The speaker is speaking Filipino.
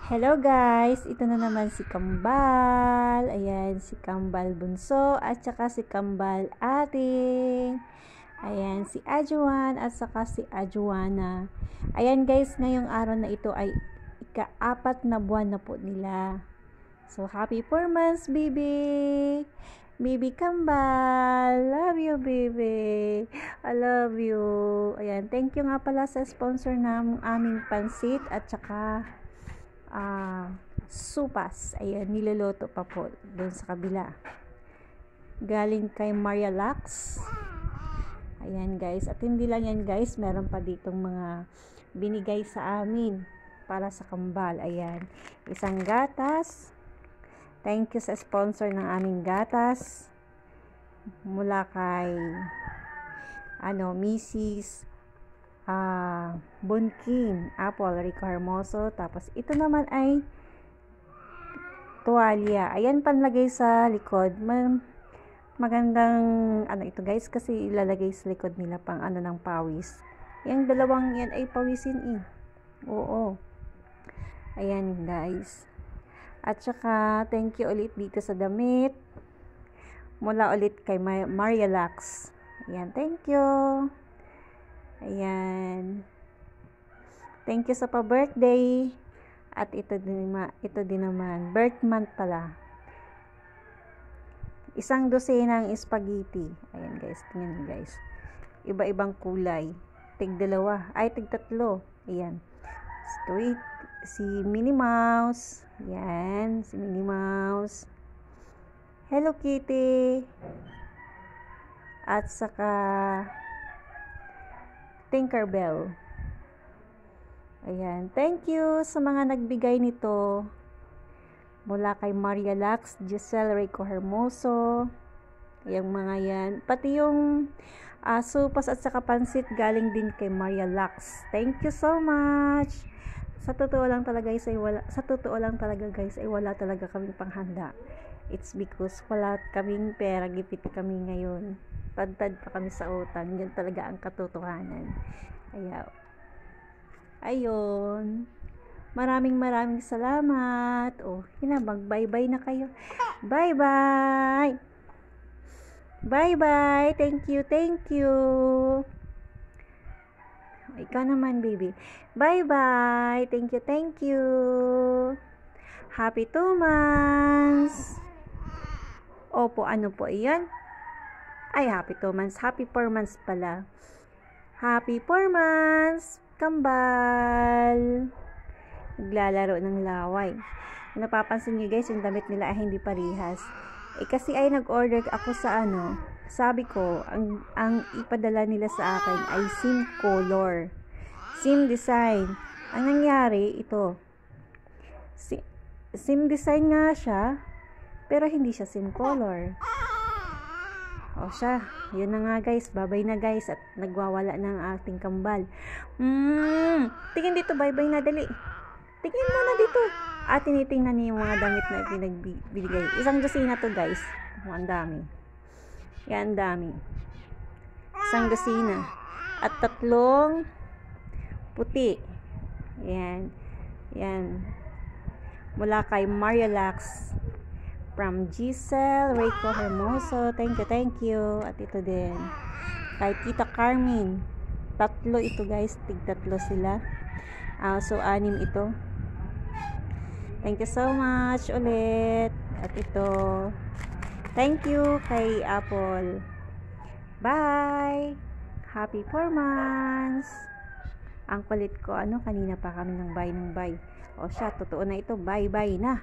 Hello guys, ito na naman si Kambal. Ayan, si Kambal Bunso at saka si Kambal Ating. Ayan, si Ajuan at saka si Ajuana. Ayan guys, ngayong araw na ito ay ika-4 na buwan na po nila. So, happy 4 months, baby! Baby Kambal! Love you, baby! I love you! Ayan, thank you nga pala sa sponsor ng aming pansit at saka supas. Ayan, niloloto pa po doon sa kabila. Galing kay Maria Lux. Ayan guys, at hindi lang yan guys, meron pa ditong mga binigay sa amin para sa Kambal. Ayan, isang gatas. Thank you sa sponsor ng aming gatas. Mula kay Mrs. Bunkin, Apple, Rico Hermoso. Tapos ito naman ay tuwalya. Ayan, panlagay sa likod. Magandang ito guys, kasi ilalagay sa likod nila pang ng pawis. Yung dalawang yan ay pawisin Oo. Ayan guys. At saka thank you ulit dito sa damit. Mula ulit kay Maria Lux. Ayan, thank you. Ayan. Thank you sa pa-birthday. At ito din naman, birth month pala. Isang dosenang spaghetti. Ayan guys, tingnan guys. Iba-ibang kulay. Tig-2, tig-3. Ayan. Si Minnie Mouse. Ayan, si Minnie Mouse. Hello Kitty. At saka Tinkerbell. Ayan. Thank you sa mga nagbigay nito. Mula kay Maria Lux, Giselle Rico Hermoso. Yung mga yan. Pati yung supas at saka pansit galing din kay Maria Lux. Thank you so much. Sa totoo lang talaga guys ay wala talaga kaming panghanda. It's because wala kaming pera, gipit kami ngayon. Tad pa kami sa utang. Yan talaga ang katotohanan. Ayun. Maraming salamat. Mag-bye-bye na kayo. Bye-bye. Bye-bye. Thank you. Ikaw naman, baby. Bye-bye. Thank you. Happy 2 months. Opo, ano po iyan? Ay, happy 2 months. Happy 4 months pala. Happy 4 months. Kambal. Naglalaro ng laway. Napapansin nyo guys, yung damit nila ay hindi parihas. Kasi ay nag-order ako sa sabi ko, ang ipadala nila sa akin ay sim color. Sim design. Ang nangyari, ito. Sim design nga siya, pero hindi siya sim color. Siya. Yun na nga guys. Bye-bye na guys. At nagwawala ng ating kambal. Tingin dito. Bye-bye na. Dali. Tingin mo na dito. Tinitingnan niya yung mga damit na pinagbigay. Isang dosina to guys. Ang dami. Yan, dami. Isang dosina. At 3 puti. Yan. Mula kay Maria Lux. From Giselle Rico Hermoso. Thank you. At ito din. Kay Tita Carmen. 3 ito guys. Tig-3 sila. So 6 ito. Thank you so much ulit. At ito. Thank you kay Apple. Bye. Happy 4 months. Ang kulit ko. Kanina pa kami ng bye. Siya, totoo na ito. Bye na.